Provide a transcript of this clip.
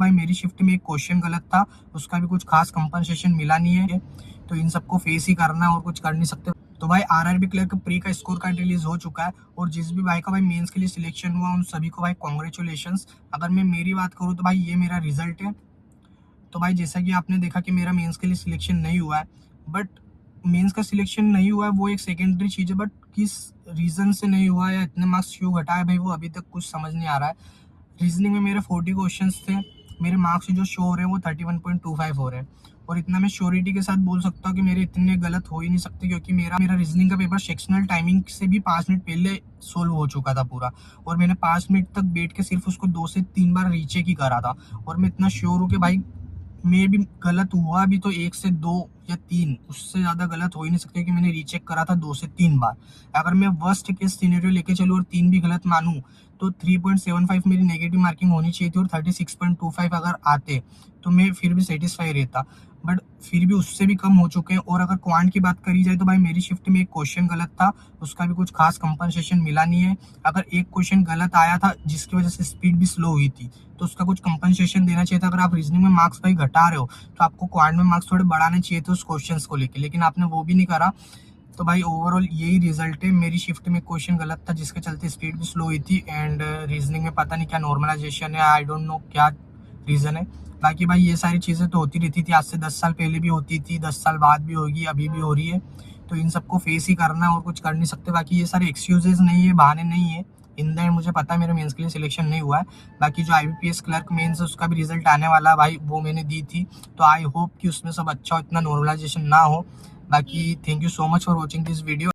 भाई मेरी शिफ्ट में एक क्वेश्चन गलत था, उसका भी कुछ खास कंपनसेशन मिला नहीं है, तो इन सबको फेस ही करना है और कुछ कर नहीं सकते। तो भाई आरआरबी क्लर्क प्री का स्कोर कार्ड रिलीज हो चुका है और जिस भी भाई का भाई मेंस के लिए सिलेक्शन हुआ उन सभी को भाई कॉन्ग्रेचुलेशंस। अगर मैं मेरी बात करूँ तो भाई ये मेरा रिजल्ट है। तो भाई जैसा कि आपने देखा कि मेरा मेंस के लिए सिलेक्शन नहीं हुआ है, बट मेंस का सिलेक्शन नहीं हुआ है वो एक सेकेंडरी चीज़ है, बट किस रीज़न से नहीं हुआ है या इतने मार्क्स क्यों घटाए भाई वो अभी तक कुछ समझ नहीं आ रहा है। रीजनिंग में मेरे 40 क्वेश्चंस थे, मेरे मार्क्स जो शो हो रहे हैं वो 31.25 हो रहे हैं और इतना मैं श्योरिटी के साथ बोल सकता हूँ कि मेरे इतने गलत हो ही नहीं सकते, क्योंकि मेरा रीजनिंग का पेपर सेक्शनल टाइमिंग से भी 5 मिनट पहले सोल्व हो चुका था पूरा, और मैंने 5 मिनट तक बैठ के सिर्फ उसको 2 से 3 बार रीचेक ही करा था। और मैं इतना श्योर हूँ कि भाई मैं भी गलत हुआ भी तो 1 से 2 या 3, उससे ज़्यादा गलत हो ही नहीं सकते कि मैंने रीचेक करा था 2 से 3 बार। अगर मैं वर्स्ट केस सिनेरियो लेके चलूँ और 3 भी गलत मानूँ तो 3.75 मेरी नेगेटिव मार्किंग होनी चाहिए थी और 36.25 अगर आते तो मैं फिर भी सेटिस्फाई रहता, बट फिर भी उससे भी कम हो चुके हैं। और अगर क्वांट की बात करी जाए तो भाई मेरी शिफ्ट में एक क्वेश्चन गलत था, उसका भी कुछ खास कंपनसेशन मिला नहीं है। अगर एक क्वेश्चन गलत आया था जिसकी वजह से स्पीड भी स्लो हुई थी तो उसका कुछ कंपनसेशन देना चाहिए था। अगर आप रीजनिंग में मार्क्स भाई घटा रहे हो तो आपको क्वांट में मार्क्स थोड़े बढ़ाने चाहिए थे उस क्वेश्चन को लेके, लेकिन आपने वो भी नहीं करा। तो भाई ओवरऑल यही रिजल्ट है। मेरी शिफ्ट में क्वेश्चन गलत था जिसके चलते स्पीड भी स्लो हुई थी, एंड रीजनिंग में पता नहीं क्या नॉर्मलाइजेशन है, आई डोंट नो क्या रीज़न है। बाकी भाई ये सारी चीज़ें तो होती रहती थी, आज से 10 साल पहले भी होती थी, 10 साल बाद भी होगी, अभी भी हो रही है, तो इन सबको फेस ही करना है और कुछ कर नहीं सकते। बाकी ये सारे एक्सक्यूजेज नहीं है, बहाने नहीं है। इन द एंड मुझे पता है मेरे मेंस के लिए सिलेक्शन नहीं हुआ है। बाकी जो आईबीपीएस क्लर्क मेंस है उसका भी रिजल्ट आने वाला है भाई, वो मैंने दी थी, तो आई होप कि उसमें सब अच्छा हो, इतना नॉर्मलाइजेशन ना हो। बाकी thank you so much for watching this video.